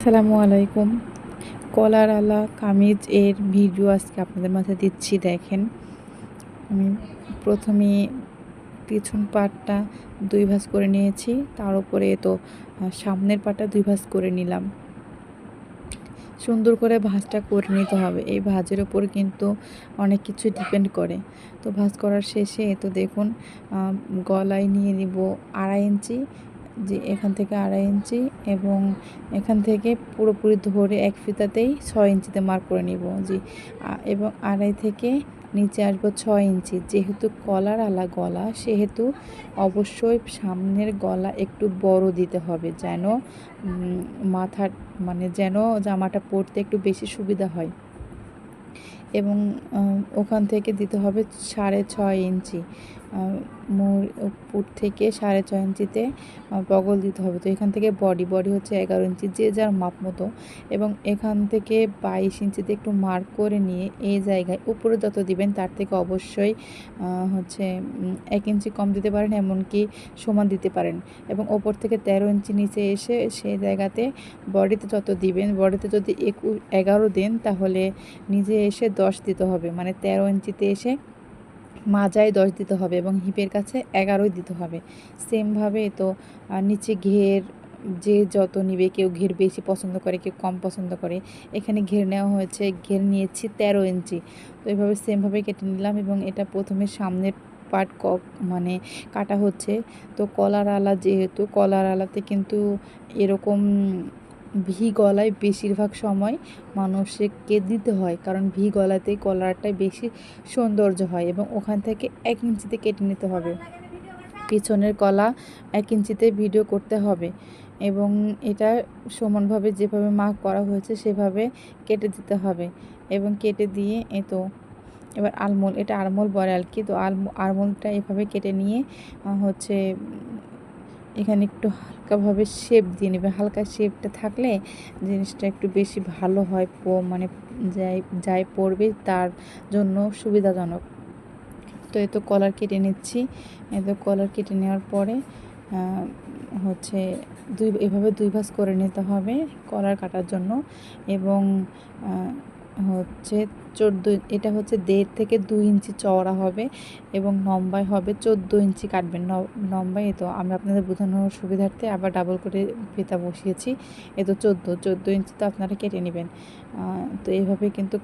আসসালামু আলাইকুম। কলার আলা কামিজ এর ভিডিও আজকে আপনাদের মাঝে দিচ্ছি। দেখেন, আমি প্রথমে পিছন পাটটা 2 ভাঁজ করে নিয়েছি, তার উপরে তো সামনের পাটটা 2 ভাঁজ করে নিলাম। সুন্দর করে ভাঁজটা করে নিতে হবে। এই ভাঁজের ওপর কিন্তু অনেক কিছু ডিপেন্ড করে। তো ভাঁজ করার শেষে তো দেখুন, গলায় নিয়ে নিব 2.5 ইঞ্চি, যে এখান থেকে 2.5 ইঞ্চি এবং এখান থেকে পুরোপুরি ধরে এক ফিতাতেই 6 ইঞ্চিতে মার্ক করে নিব। এবং 2.5 থেকে নিচে আসবো 6 ইঞ্চি। যেহেতু কলার আলা গলা, সেহেতু অবশ্যই সামনের গলা একটু বড় দিতে হবে, যেন মাথার যেন জামাটা পরতে একটু বেশি সুবিধা হয়। এবং ওখান থেকে দিতে হবে 6.5 ইঞ্চি, উপর থেকে 6.5 ইঞ্চিতে বগল দিতে হবে। তো এখান থেকে বডি হচ্ছে 11 ইঞ্চি, যে যার মাপ মতো। এবং এখান থেকে 22 ইঞ্চিতে একটু মার্ক করে নিয়ে এই জায়গায় উপরে যত দিবেন তার থেকে অবশ্যই হচ্ছে 1 ইঞ্চি কম দিতে পারেন, এমনকি সমান দিতে পারেন। এবং ওপর থেকে 13 ইঞ্চি নিচে এসে সেই জায়গাতে বডিতে যত দিবেন, বডিতে যদি 11 দেন তাহলে নিজে এসে 10 দিতে হবে, 13 ইঞ্চিতে এসে মাজায় 10 দিতে হবে এবং হিপের কাছে 11 দিতে হবে। সেমভাবে তো নিচে ঘের যে যত নিবে, কেউ ঘের বেশি পছন্দ করে, কেউ কম পছন্দ করে। এখানে ঘের নেওয়া হয়েছে, ঘের নিয়েছি 13 ইঞ্চি। তো এভাবে সেমভাবে কেটে নিলাম এবং এটা প্রথমে সামনের পার্ট কাটা হচ্ছে। তো কলার আলা, যেহেতু কলার আলাতে কিন্তু এরকম ভি গলায় বেশিরভাগ সময় মানুষকে দিতে হয়, কারণ ভি গলাতেই কলারটাই বেশি সৌন্দর্য হয়। এবং ওখান থেকে 1 ইঞ্চিতে কেটে নিতে হবে। পিছনের গলা 1 ইঞ্চিতে ভিডিও করতে হবে এবং এটা সমানভাবে যেভাবে মার্ক করা হয়েছে সেভাবে কেটে দিতে হবে। এবং কেটে দিয়ে এবার আলমোল, এটা আরমোল বলে আর কি। তো আরমোলটা এভাবে কেটে নিয়ে হচ্ছে এখানে একটু হালকাভাবে শেপ দিয়ে নেবে। হালকা শেপটা থাকলে জিনিসটা একটু বেশি ভালো হয়, যাই পড়বে তার জন্য সুবিধাজনক। তো এই তো কলার কেটে নিচ্ছি। কলার কেটে নেওয়ার পরে হচ্ছে এভাবে 2 ভাঁজ করে নিতে হবে কলার কাটার জন্য। এবং হচ্ছে 14, এটা হচ্ছে 1.5 থেকে 2 ইঞ্চি চওড়া হবে এবং লম্বায় হবে 14 ইঞ্চি কাটবেন। লম্বায় তো আমি আপনাদের বোঝানোর সুবিধার্থে আবার ডাবল করে ফিতা বসিয়েছি। তো 14 ইঞ্চি তো আপনারা কেটে নেবেন। তো এইভাবে কিন্তু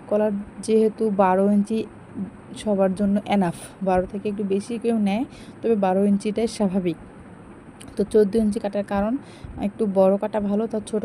কলার যেহেতু 12 ইঞ্চি সবার জন্য এনাফ, 12 থেকে একটু বেশি কেউ নেয়, তবে 12 ইঞ্চিটাই স্বাভাবিক। তো 14 ইঞ্চি কাটার কারণ একটু বড় কাটা ভালো, তার ছোট